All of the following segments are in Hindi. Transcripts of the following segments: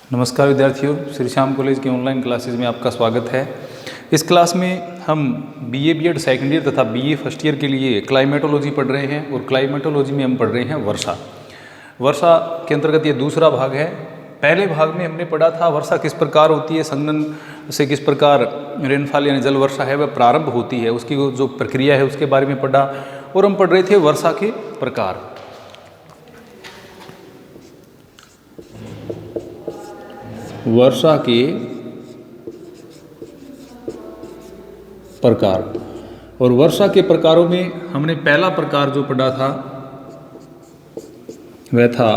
नमस्कार विद्यार्थियों, श्री श्याम कॉलेज के ऑनलाइन क्लासेस में आपका स्वागत है। इस क्लास में हम बीए बीएड सेकेंड ईयर तथा बीए फर्स्ट ईयर के लिए क्लाइमेटोलॉजी पढ़ रहे हैं और क्लाइमेटोलॉजी में हम पढ़ रहे हैं वर्षा। वर्षा के अंतर्गत ये दूसरा भाग है। पहले भाग में हमने पढ़ा था वर्षा किस प्रकार होती है, संघनन से किस प्रकार रेनफॉल यानी जल वर्षा है वह प्रारंभ होती है, उसकी जो प्रक्रिया है उसके बारे में पढ़ा और हम पढ़ रहे थे वर्षा के प्रकार। वर्षा के प्रकार और वर्षा के प्रकारों में हमने पहला प्रकार जो पढ़ा था वह था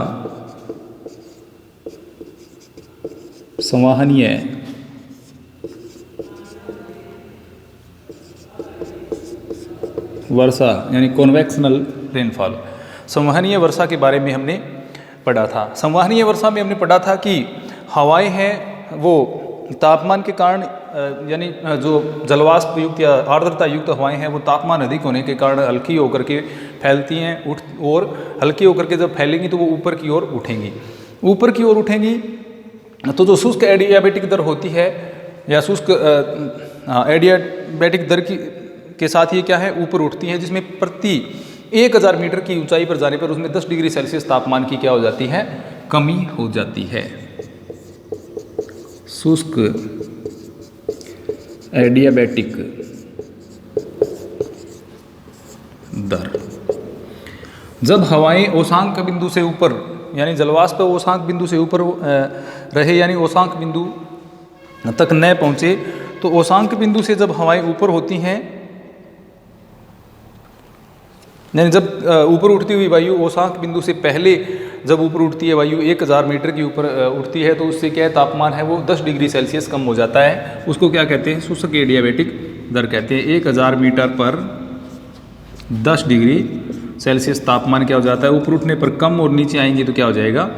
संवहनीय वर्षा यानी कॉन्वेक्शनल रेनफॉल। संवहनीय वर्षा के बारे में हमने पढ़ा था। संवहनीय वर्षा में हमने पढ़ा था कि हवाएं हैं वो तापमान के कारण यानी जो जलवाष्प युक्त या आर्द्रता युक्त हवाएं हैं वो तापमान अधिक होने के कारण हल्की होकर के फैलती हैं और हल्की होकर के जब फैलेंगी तो वो ऊपर की ओर उठेंगी। ऊपर की ओर उठेंगी तो जो शुष्क एडियाबैटिक दर होती है या शुष्क एडियाबैटिक दर के साथ ये क्या है ऊपर उठती हैं, जिसमें प्रति 1000 मीटर की ऊंचाई पर जाने पर उसमें 10 डिग्री सेल्सियस तापमान की क्या हो जाती है, कमी हो जाती है। शुष्क एडियाबैटिक दर जब हवाएं औशांक बिंदु से ऊपर यानी जलवाष्प औशांक बिंदु से ऊपर रहे यानी औशांक बिंदु तक न पहुंचे तो औशांक बिंदु से जब हवाएं ऊपर होती हैं यानी जब ऊपर उठती हुई वायु औशांक बिंदु से पहले जब ऊपर उठती है वायु 1000 मीटर की ऊपर उठती है तो उससे क्या है तापमान है वो 10 डिग्री सेल्सियस कम हो जाता है। उसको क्या कहते हैं, शुष्क एडियाबैटिक दर कहते हैं। 1000 मीटर पर 10 डिग्री सेल्सियस तापमान क्या हो जाता है, ऊपर उठने पर कम और नीचे आएंगे तो क्या हो जाएगा,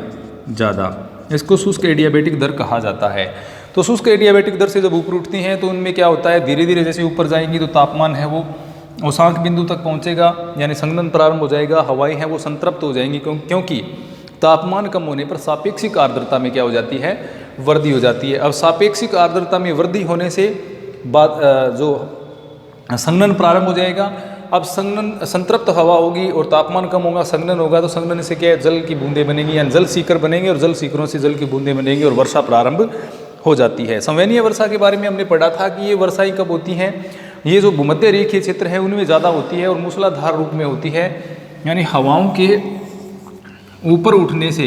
ज़्यादा। इसको शुष्क एडियाबैटिक दर कहा जाता है। तो शुष्क एडियाबैटिक दर से जब ऊपर उठती हैं तो उनमें क्या होता है, धीरे धीरे जैसे ऊपर जाएंगी तो तापमान है वो औशांक बिंदु तक पहुंचेगा यानी संघनन प्रारंभ हो जाएगा, हवाएं हैं वो संतृप्त हो जाएंगी क्योंकि तापमान कम होने पर सापेक्षिक आर्द्रता में क्या हो जाती है, वृद्धि हो जाती है। अब सापेक्षिक आर्द्रता में वृद्धि होने से बाद जो संघनन प्रारंभ हो जाएगा। अब संघनन संतृप्त हवा होगी और तापमान कम होगा, संघनन होगा तो संघनन से क्या है, जल की बूंदें बनेंगी यानी जल सीकर बनेंगे और जल सीकरों से जल की बूंदें बनेंगी और वर्षा प्रारंभ हो जाती है। संवहनीय वर्षा के बारे में हमने पढ़ा था कि ये वर्षाएं कब होती हैं, ये जो भूमध्य रेखीय क्षेत्र है उनमें ज़्यादा होती है और मूसलाधार रूप में होती है यानी हवाओं के ऊपर उठने से।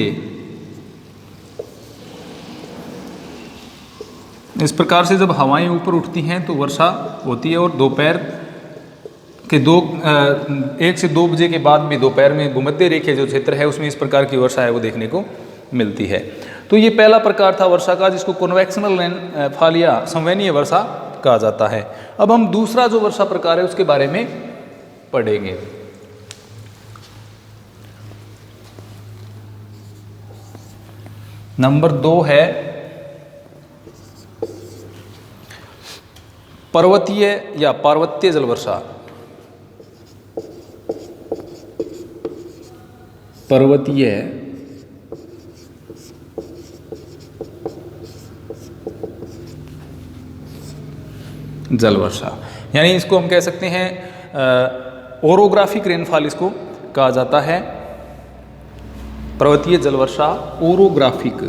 इस प्रकार से जब हवाएं ऊपर उठती हैं तो वर्षा होती है और दोपहर के 1 से 2 बजे के बाद भी दोपहर में भूमध्य रेखीय जो क्षेत्र है उसमें इस प्रकार की वर्षा है वो देखने को मिलती है। तो ये पहला प्रकार था वर्षा का जिसको कॉन्वेक्शनल रेनफॉल या संवहनीय वर्षा कहा जाता है। अब हम दूसरा जो वर्षा प्रकार है उसके बारे में पढ़ेंगे। नंबर 2 है पर्वतीय या पार्वत्य जल वर्षा। पर्वतीय जल वर्षा यानी इसको हम कह सकते हैं ओरोग्राफिक रेनफॉल इसको कहा जाता है। पर्वतीय जल वर्षा ओरोग्राफिक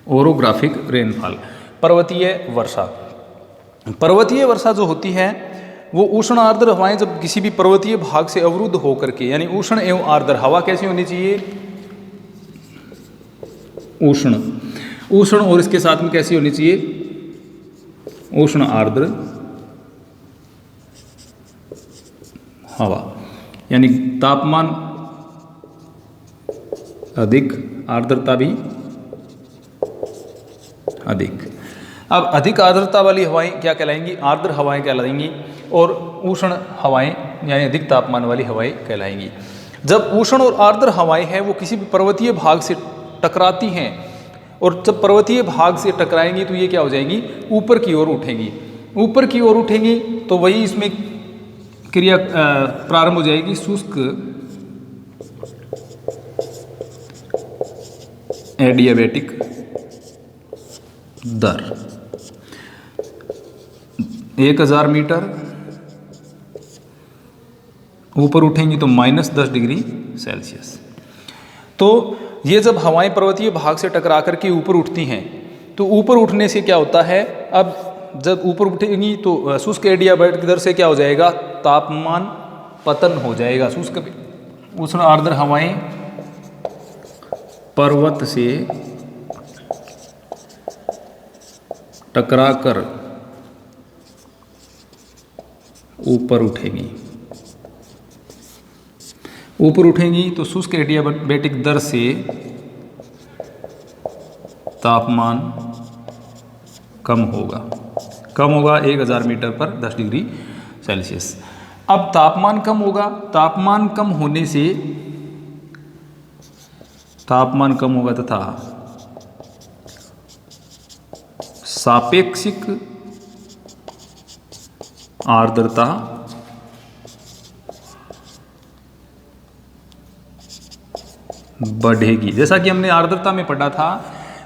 ओरोग्राफिक रेनफॉल। पर्वतीय वर्षा, पर्वतीय वर्षा जो होती है वो उष्ण आर्द्र हवाएं जब किसी भी पर्वतीय भाग से अवरुद्ध होकर के यानी उष्ण एवं आर्द्र हवा कैसी होनी चाहिए, उष्ण उष्ण और इसके साथ में कैसी होनी चाहिए, उष्ण आर्द्र हवा यानी तापमान अधिक आर्द्रता भी अधिक। अब अधिक आर्द्रता वाली हवाएं क्या कहलाएंगी, आर्द्र हवाएं कहलाएंगी और उष्ण हवाएं यानी अधिक तापमान वाली हवाएं कहलाएंगी। जब उष्ण और आर्द्र हवाएं हैं वो किसी भी पर्वतीय भाग से टकराती हैं और जब पर्वतीय भाग से टकराएंगी तो ये क्या हो जाएगी, ऊपर की ओर उठेंगी। ऊपर की ओर उठेंगी तो वही इसमें क्रिया प्रारंभ हो जाएगी, शुष्क एडियाबैटिक दर। 1000 मीटर ऊपर उठेंगी तो -10 डिग्री सेल्सियस। तो ये जब हवाएं पर्वतीय भाग से टकरा करके ऊपर उठती हैं तो ऊपर उठने से क्या होता है, अब जब ऊपर उठेंगी तो शुष्क एडियाबैटिक दर से क्या हो जाएगा, तापमान पतन हो जाएगा। शुष्क उष्ण आर्द्र हवाएं पर्वत से टकराकर ऊपर उठेंगी। ऊपर उठेंगी तो शुष्क एडियाबैटिक दर से तापमान कम होगा 1000 मीटर पर 10 डिग्री सेल्सियस। अब तापमान कम होगा, तापमान कम होने से तापमान कम होगा तथा सापेक्षिक आर्द्रता बढ़ेगी। जैसा कि हमने आर्द्रता में पढ़ा था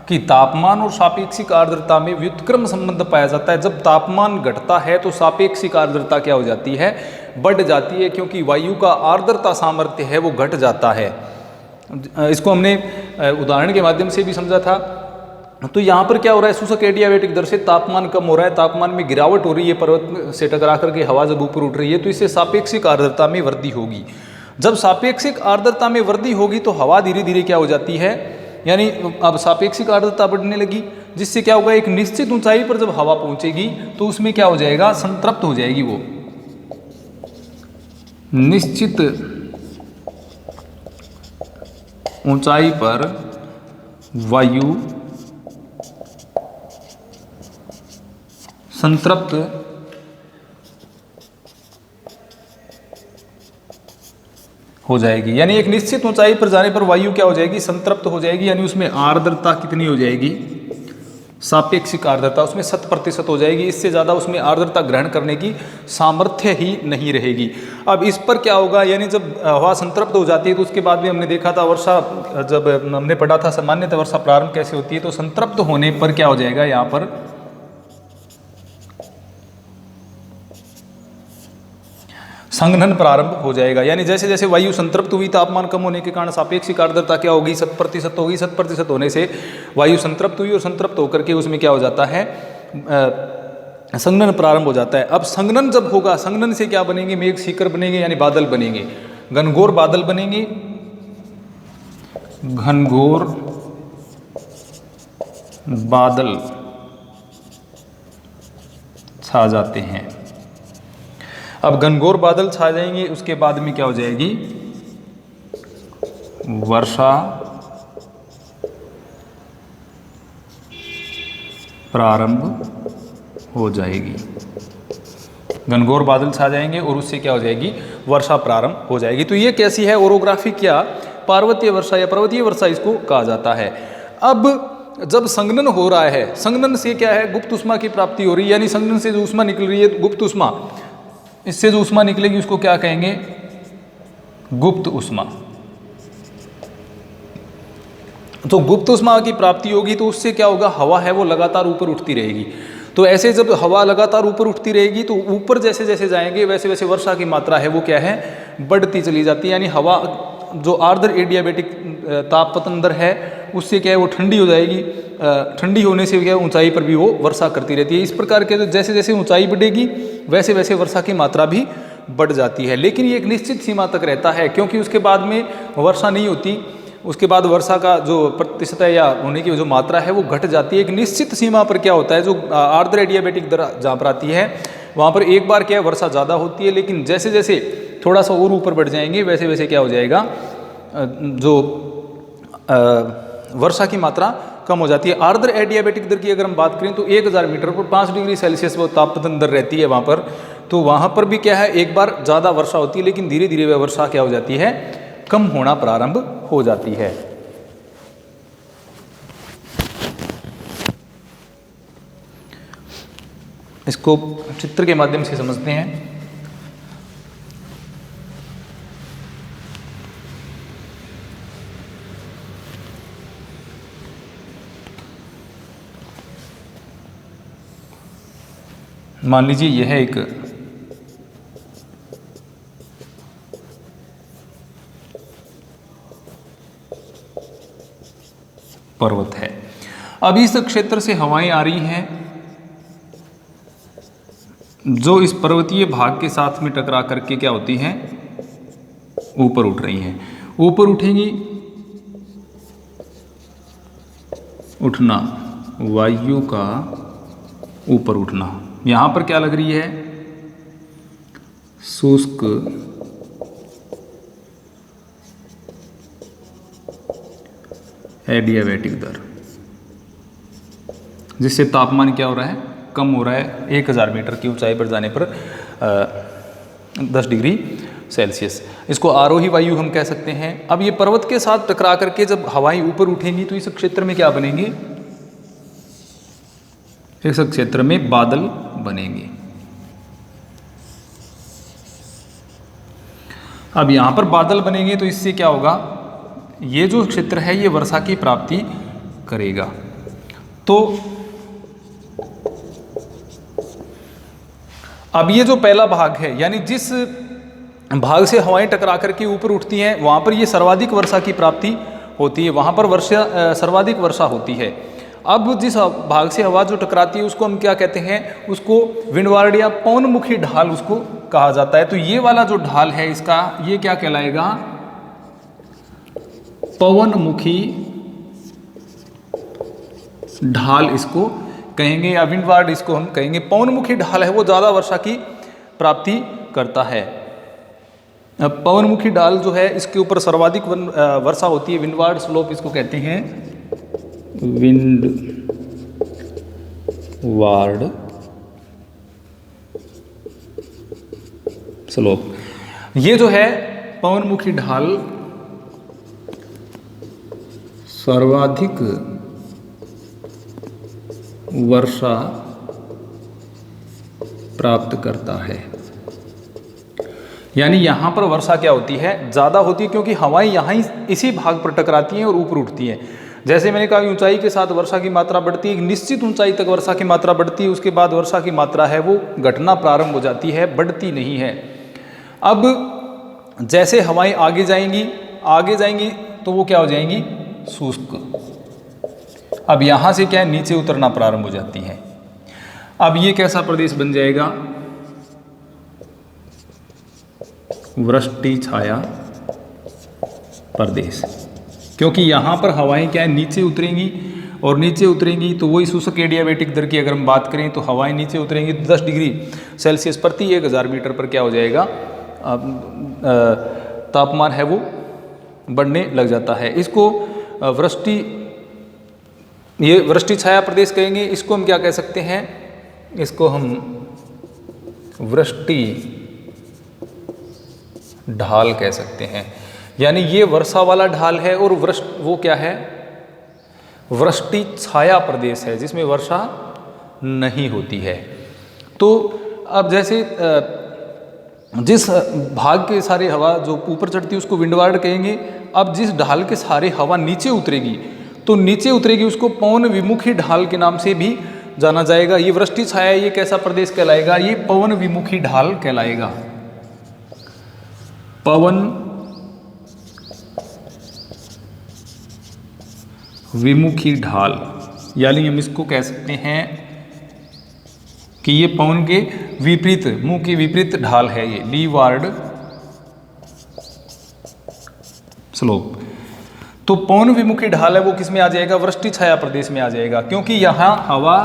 कि तापमान और सापेक्षिक आर्द्रता में व्युत्क्रम संबंध पाया जाता है। जब तापमान घटता है तो सापेक्षिक आर्द्रता क्या हो जाती है, बढ़ जाती है, क्योंकि वायु का आर्द्रता सामर्थ्य है वो घट जाता है। इसको हमने उदाहरण के माध्यम से भी समझा था। तो यहाँ पर क्या हो रहा है, शुष्क एडियाबैटिक दर से तापमान कम हो रहा है, तापमान में गिरावट हो रही है, पर्वत से टकरा करके हवा जब ऊपर उठ रही है तो इससे सापेक्षिक आर्द्रता में वृद्धि होगी। जब सापेक्षिक आर्द्रता में वृद्धि होगी तो हवा धीरे धीरे क्या हो जाती है, यानी अब सापेक्षिक आर्द्रता बढ़ने लगी, जिससे क्या होगा, एक निश्चित ऊंचाई पर जब हवा पहुंचेगी तो उसमें क्या हो जाएगा, संतृप्त हो जाएगी। वो निश्चित ऊंचाई पर वायु संतृप्त हो जाएगी। यानी एक निश्चित ऊंचाई पर जाने पर वायु क्या हो जाएगी, संतृप्त हो जाएगी। यानी उसमें आर्द्रता कितनी हो जाएगी, सापेक्षिक आर्द्रता उसमें 100% हो जाएगी। इससे ज़्यादा उसमें आर्द्रता ग्रहण करने की सामर्थ्य ही नहीं रहेगी। अब इस पर क्या होगा, यानी जब हवा संतृप्त हो जाती है तो उसके बाद भी हमने देखा था वर्षा, जब हमने पढ़ा था सामान्यतः वर्षा प्रारंभ कैसे होती है, तो संतृप्त होने पर क्या हो जाएगा, यहाँ पर संघनन प्रारंभ हो जाएगा। यानी जैसे जैसे वायु संतृप्त हुई, तापमान कम होने के कारण सापेक्षिक आर्द्रता क्या होगी, 100% होगी। 100% होने से वायु संतृप्त हुई और संतृप्त होकर के उसमें क्या हो जाता है, संघनन प्रारंभ हो जाता है। अब संघनन जब होगा, संघनन से क्या बनेंगे, मेघ शिखर बनेंगे, यानी बादल बनेंगे, घनघोर बादल बनेंगे। घनघोर बादल छा जाते हैं। अब घनघोर बादल छा जाएंगे, उसके बाद में क्या हो जाएगी, वर्षा प्रारंभ हो जाएगी। घनघोर बादल छा जाएंगे और उससे क्या हो जाएगी, वर्षा प्रारंभ हो जाएगी। तो ये कैसी है, ओरोग्राफी, क्या पार्वतीय वर्षा या पर्वतीय वर्षा इसको कहा जाता है। अब जब संघनन हो रहा है, संघनन से क्या है, गुप्त ऊष्मा की प्राप्ति हो रही है, यानी संघनन से जो ऊष्मा निकल रही है, गुप्त ऊष्मा, इससे जो ऊष्मा निकलेगी उसको क्या कहेंगे, गुप्त ऊष्मा। तो गुप्त ऊष्मा की प्राप्ति होगी तो उससे क्या होगा, हवा है वो लगातार ऊपर उठती रहेगी। तो ऐसे जब हवा लगातार ऊपर उठती रहेगी तो ऊपर जैसे जैसे जाएंगे वैसे वैसे वर्षा की मात्रा है वो क्या है, बढ़ती चली जाती है। यानी हवा जो आर्द्र एडियाबैटिक तापपतन दर है उससे क्या है, वो ठंडी हो जाएगी। ठंडी होने से क्या, ऊंचाई पर भी वो वर्षा करती रहती है। इस प्रकार के जैसे जैसे ऊंचाई बढ़ेगी वैसे वैसे वर्षा की मात्रा भी बढ़ जाती है। लेकिन ये एक निश्चित सीमा तक रहता है, क्योंकि उसके बाद में वर्षा नहीं होती। उसके बाद वर्षा का जो प्रतिशत है या होने की जो मात्रा है वो घट जाती है। एक निश्चित सीमा पर क्या होता है, जो आर्द्र एडियाबैटिक दर जहाँ पर आती है वहाँ पर एक बार क्या है, वर्षा ज़्यादा होती है, लेकिन जैसे जैसे थोड़ा सा और ऊपर बढ़ जाएंगे वैसे वैसे क्या हो जाएगा, जो वर्षा की मात्रा कम हो जाती है। आर्द्र एडियाबैटिक दर की अगर हम बात करें तो 1000 मीटर पर 5 डिग्री सेल्सियस वो तापपतन दर रहती है वहाँ पर। तो वहाँ पर भी क्या है, एक बार ज़्यादा वर्षा होती है, लेकिन धीरे धीरे वह वर्षा क्या हो जाती है, कम होना प्रारंभ हो जाती है। इसको चित्र के माध्यम से समझते हैं। मान लीजिए यह एक पर्वत है। अब इस क्षेत्र से हवाएं आ रही हैं जो इस पर्वतीय भाग के साथ में टकरा करके क्या होती हैं, ऊपर उठ रही हैं। ऊपर उठेंगी, उठना, वायु का ऊपर उठना। यहां पर क्या लग रही है, शुष्क एडियाबैटिक दर, जिससे तापमान क्या हो रहा है, कम हो रहा है 1000 मीटर की ऊंचाई पर जाने पर 10 डिग्री सेल्सियस। इसको आरोही वायु हम कह सकते हैं। अब ये पर्वत के साथ टकरा करके जब हवाएं ऊपर उठेंगी तो इस क्षेत्र में क्या बनेंगे, इस क्षेत्र में बादल बनेंगे। अब यहां पर बादल बनेंगे तो इससे क्या होगा, ये जो क्षेत्र है ये वर्षा की प्राप्ति करेगा। तो अब ये जो पहला भाग है, यानी जिस भाग से हवाएं टकरा करके ऊपर उठती हैं वहां पर ये सर्वाधिक वर्षा की प्राप्ति होती है, वहां पर सर्वाधिक वर्षा होती है। अब जिस भाग से हवा जो टकराती है उसको हम क्या कहते हैं, उसको विंडवार्ड या पवनमुखी ढाल उसको कहा जाता है। तो ये वाला जो ढाल है इसका, ये क्या कहलाएगा, पवनमुखी ढाल इसको कहेंगे, या विंडवार्ड इसको हम कहेंगे। पवनमुखी ढाल है वो ज्यादा वर्षा की प्राप्ति करता है। अब पवनमुखी ढाल जो है इसके ऊपर सर्वाधिक वर्षा होती है, विंडवार्ड स्लोप इसको कहते हैं, विंडवार्ड स्लोप। ये जो है पवनमुखी ढाल सर्वाधिक वर्षा प्राप्त करता है। यानी यहां पर वर्षा क्या होती है, ज्यादा होती है, क्योंकि हवाएं यहां ही इसी भाग पर टकराती हैं और ऊपर उठती हैं। जैसे मैंने कहा ऊंचाई के साथ वर्षा की मात्रा बढ़ती है, एक निश्चित ऊंचाई तक वर्षा की मात्रा बढ़ती है, उसके बाद वर्षा की मात्रा है वो घटना प्रारंभ हो जाती है, बढ़ती नहीं है। अब जैसे हवाएं आगे जाएंगी तो वो क्या हो जाएंगी, शुष्क। अब यहां से क्या है, नीचे उतरना प्रारंभ हो जाती है। अब ये कैसा प्रदेश बन जाएगा, वृष्टि छाया प्रदेश, क्योंकि यहां पर हवाएं क्या है, नीचे उतरेंगी, और नीचे उतरेंगी तो वही शुष्क एडियाबैटिक दर की अगर हम बात करें तो हवाएं नीचे उतरेंगी 10 डिग्री सेल्सियस प्रति 1000 मीटर पर क्या हो जाएगा, तापमान है वो बढ़ने लग जाता है। इसको वृष्टि छाया प्रदेश कहेंगे। इसको हम क्या कह सकते हैं, इसको हम वृष्टि ढाल कह सकते हैं। यानी ये वर्षा वाला ढाल है और वो क्या है, वृष्टि छाया प्रदेश है जिसमें वर्षा नहीं होती है। तो अब जैसे जिस भाग के सारे हवा जो ऊपर चढ़ती है उसको विंडवार्ड कहेंगे। अब जिस ढाल के सारे हवा नीचे उतरेगी तो नीचे उतरेगी उसको पवन विमुखी ढाल के नाम से भी जाना जाएगा। ये वृष्टि छाया ये कैसा प्रदेश कहलाएगा, ये पवन विमुखी ढाल कहलाएगा। पवन विमुखी ढाल, यानी हम इसको कह सकते हैं कि ये पवन के विपरीत, मुंह के विपरीत ढाल है, ये लीवार्ड स्लोप। तो पवन विमुखी ढाल है वो किस में आ जाएगा, वृष्टि छाया प्रदेश में आ जाएगा, क्योंकि यहां हवा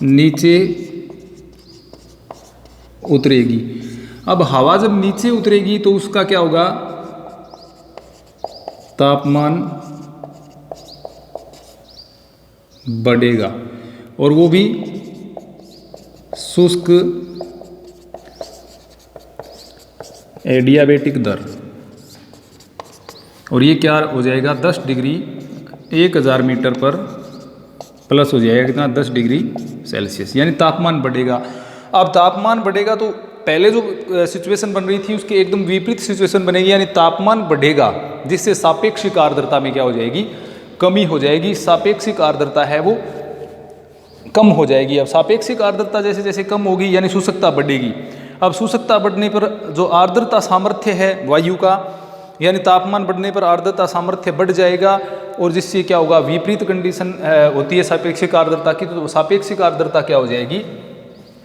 नीचे उतरेगी। अब हवा जब नीचे उतरेगी तो उसका क्या होगा, तापमान बढ़ेगा, और वो भी शुष्क एडियाबैटिक दर, और ये क्या हो जाएगा 10 डिग्री 1000 मीटर पर प्लस हो जाएगा कितना 10 डिग्री सेल्सियस, यानी तापमान बढ़ेगा। अब तापमान बढ़ेगा तो पहले जो सिचुएशन बन रही थी उसके एकदम विपरीत सिचुएशन बनेगी, यानी तापमान बढ़ेगा जिससे सापेक्षिक आर्द्रता में क्या हो जाएगी, कमी हो जाएगी। सापेक्षिक आर्द्रता है वो कम हो जाएगी। अब सापेक्षिक आर्द्रता जैसे जैसे कम होगी यानी शुष्कता बढ़ेगी। अब शुष्कता बढ़ने पर जो आर्द्रता सामर्थ्य है वायु का, यानी तापमान बढ़ने पर आर्द्रता सामर्थ्य बढ़ जाएगा और जिससे क्या होगा, विपरीत कंडीशन होती है सापेक्षिक आर्द्रता की। तो सापेक्षिक आर्द्रता क्या हो जाएगी,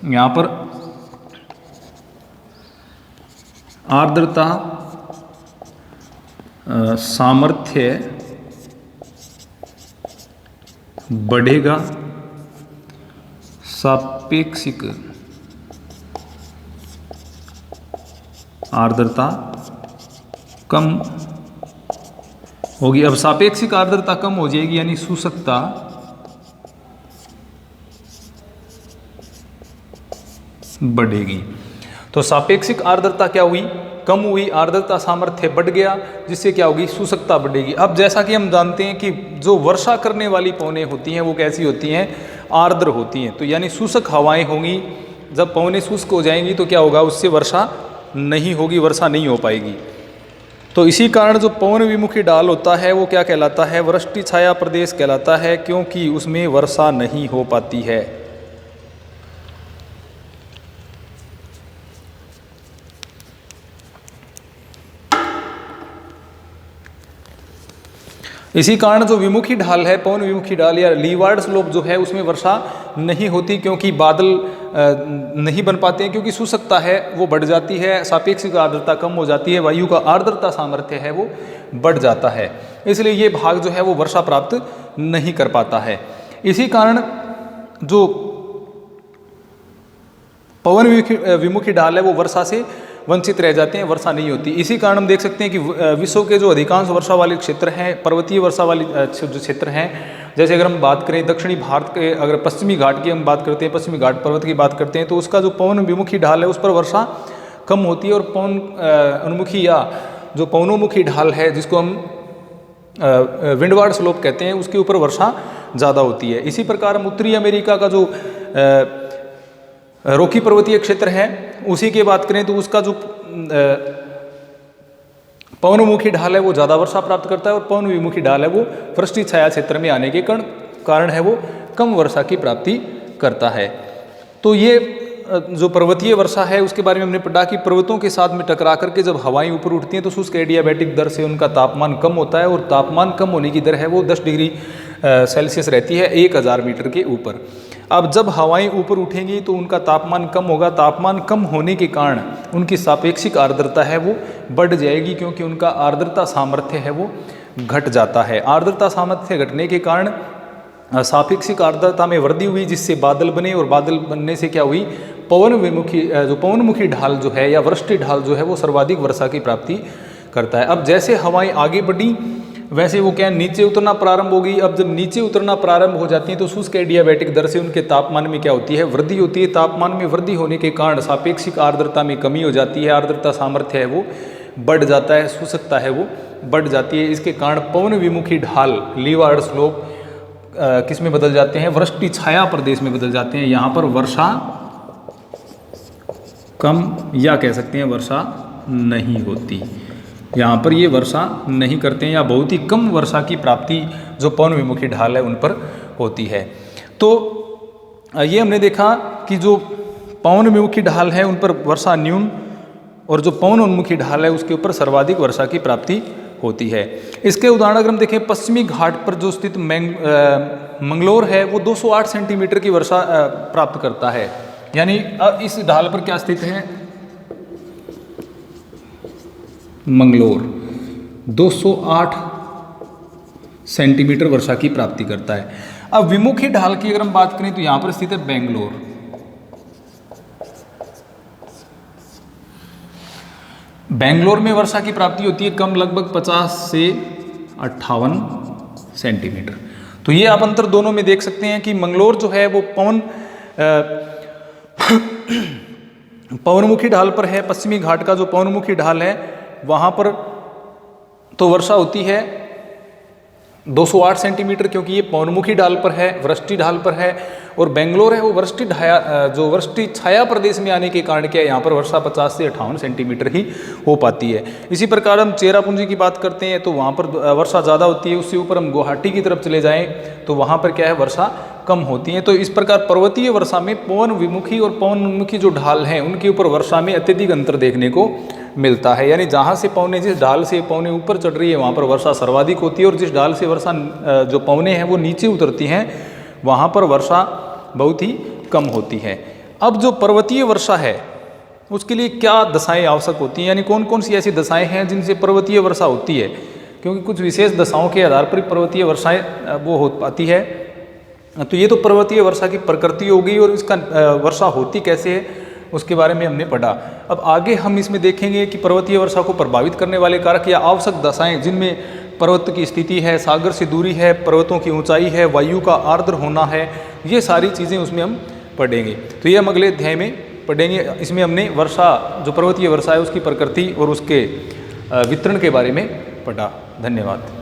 यहाँ पर आर्द्रता सामर्थ्य बढ़ेगा, सापेक्षिक आर्द्रता कम होगी। अब सापेक्षिक आर्द्रता कम हो जाएगी यानी शुष्कता बढ़ेगी। तो सापेक्षिक आर्द्रता क्या हुई, कम हुई, आर्द्रता सामर्थ्य बढ़ गया, जिससे क्या होगी, शुष्कता बढ़ेगी। अब जैसा कि हम जानते हैं कि जो वर्षा करने वाली पवनें होती हैं वो कैसी होती हैं, आर्द्र होती हैं। तो यानी शुष्क हवाएं होंगी। जब पवनें शुष्क हो जाएंगी तो क्या होगा, उससे वर्षा नहीं होगी, वर्षा नहीं हो पाएगी। तो इसी कारण जो पवन विमुखी ढाल होता है वो क्या कहलाता है, वृष्टि छाया प्रदेश कहलाता है, क्योंकि उसमें वर्षा नहीं हो पाती है। इसी कारण जो विमुखी ढाल है, पवन विमुखी ढाल या लीवार्ड स्लोप जो है, उसमें वर्षा नहीं होती, क्योंकि बादल नहीं बन पाते हैं, क्योंकि शुष्कता है वो बढ़ जाती है, सापेक्षिक आर्द्रता कम हो जाती है, वायु का आर्द्रता सामर्थ्य है वो बढ़ जाता है, इसलिए ये भाग जो है वो वर्षा प्राप्त नहीं कर पाता है। इसी कारण जो पवन विमुखी ढाल है वो वर्षा से वंचित रह जाते हैं, वर्षा नहीं होती। इसी कारण हम देख सकते हैं कि विश्व के जो अधिकांश वर्षा वाले क्षेत्र हैं, पर्वतीय वर्षा वाली जो क्षेत्र हैं, जैसे अगर हम बात करें दक्षिणी भारत के, अगर पश्चिमी घाट की हम बात करते हैं, पश्चिमी घाट पर्वत की बात करते हैं, तो उसका जो पवन विमुखी ढाल है उस पर वर्षा कम होती है, और पवन उन्मुखी या जो पवनोन्मुखी ढाल है जिसको हम विंडवार्ड स्लोप कहते हैं, उसके ऊपर वर्षा ज़्यादा होती है। इसी प्रकार हम उत्तरी अमेरिका का जो रॉकी पर्वतीय क्षेत्र है उसी की बात करें तो उसका जो पवनमुखी ढाल है वो ज़्यादा वर्षा प्राप्त करता है, और पवन विमुखी ढाल है वो वृष्टि छाया क्षेत्र में आने के कारण है वो कम वर्षा की प्राप्ति करता है। तो ये जो पर्वतीय वर्षा है उसके बारे में हमने पढ़ा कि पर्वतों के साथ में टकरा करके जब हवाएं ऊपर उठती हैं तो शुष्क एडियाबैटिक दर से उनका तापमान कम होता है, और तापमान कम होने की दर है वो 10 डिग्री सेल्सियस रहती है 1000 मीटर के ऊपर। अब जब हवाएं ऊपर उठेंगी तो उनका तापमान कम होगा, तापमान कम होने के कारण उनकी सापेक्षिक आर्द्रता है वो बढ़ जाएगी, क्योंकि उनका आर्द्रता सामर्थ्य है वो घट जाता है। आर्द्रता सामर्थ्य घटने के कारण सापेक्षिक आर्द्रता में वृद्धि हुई, जिससे बादल बने, और बादल बनने से क्या हुई, पवनमुखी ढाल जो है या वृष्टि ढाल जो है वो सर्वाधिक वर्षा की प्राप्ति करता है। अब जैसे हवाएं आगे बढ़ी वैसे वो क्या नीचे उतरना प्रारंभ हो गई। अब जब नीचे उतरना प्रारंभ हो जाती है तो शुष्क एडियाबैटिक दर से उनके तापमान में क्या होती है, वृद्धि होती है। तापमान में वृद्धि होने के कारण सापेक्षिक आर्द्रता में कमी हो जाती है, आर्द्रता सामर्थ्य है वो बढ़ जाता है, शुष्कता है वो बढ़ जाती है। इसके कारण पवन विमुखी ढाल लीवार्ड स्लोप किस में बदल जाते हैं, वृष्टि छाया प्रदेश में बदल जाते हैं। यहाँ पर वर्षा कम या कह सकते हैं वर्षा नहीं होती, यहाँ पर ये वर्षा नहीं करते हैं, या बहुत ही कम वर्षा की प्राप्ति जो पवन विमुखी ढाल है उन पर होती है। तो ये हमने देखा कि जो पवन विमुखी ढाल है उन पर वर्षा न्यून, और जो पवन उन्मुखी ढाल है उसके ऊपर सर्वाधिक वर्षा की प्राप्ति होती है। इसके उदाहरण अगर हम देखें, पश्चिमी घाट पर जो स्थित मंगलोर है वो 208 सेंटीमीटर की वर्षा प्राप्त करता है। यानी इस ढाल पर क्या स्थित है, मंगलोर 208 सेंटीमीटर वर्षा की प्राप्ति करता है। अब विमुखी ढाल की अगर हम बात करें तो यहां पर स्थित है बेंगलोर। बेंगलोर में वर्षा की प्राप्ति होती है कम, लगभग 50 से 58 सेंटीमीटर। तो ये आप अंतर दोनों में देख सकते हैं कि मंगलोर जो है वो पवनमुखी ढाल पर है। पश्चिमी घाट का जो पवनमुखी ढाल है वहाँ पर तो वर्षा होती है 208 सेंटीमीटर, क्योंकि ये पवनमुखी ढाल पर है, वृष्टि ढाल पर है। और बेंगलोर है वो वृष्टि छाया प्रदेश में आने के कारण क्या है, यहाँ पर वर्षा 50 से 58 सेंटीमीटर ही हो पाती है। इसी प्रकार हम चेरापूंजी की बात करते हैं तो वहाँ पर वर्षा ज़्यादा होती है। उससे ऊपर हम गुवाहाटी की तरफ चले जाएँ तो वहाँ पर क्या है, वर्षा कम होती है। तो इस प्रकार पर्वतीय वर्षा में पवन विमुखी और पवन उन्मुखी जो ढाल हैं उनके ऊपर वर्षा में अत्यधिक अंतर देखने को मिलता है। यानी जहाँ से पवनें, जिस ढाल से पवनें ऊपर चढ़ रही है वहाँ पर वर्षा सर्वाधिक होती है, और जिस ढाल से वर्षा जो पवनें हैं वो नीचे उतरती हैं वहाँ पर वर्षा बहुत ही कम होती है। अब जो पर्वतीय वर्षा है उसके लिए क्या दशाएं आवश्यक होती हैं, यानी कौन कौन सी ऐसी दशाएं हैं जिनसे पर्वतीय वर्षा होती है, क्योंकि कुछ विशेष दशाओं के आधार पर पर्वतीय वर्षाएं वो हो पाती है। तो ये तो पर्वतीय वर्षा की प्रकृति हो गई, और इसका वर्षा होती कैसे है उसके बारे में हमने पढ़ा। अब आगे हम इसमें देखेंगे कि पर्वतीय वर्षा को प्रभावित करने वाले कारक या आवश्यक दशाएं, जिनमें पर्वत की स्थिति है, सागर से दूरी है, पर्वतों की ऊंचाई है, वायु का आर्द्र होना है, ये सारी चीज़ें उसमें हम पढ़ेंगे। तो ये हम अगले अध्याय में पढ़ेंगे। इसमें हमने वर्षा, जो पर्वतीय वर्षा है उसकी प्रकृति और उसके वितरण के बारे में पढ़ा। धन्यवाद।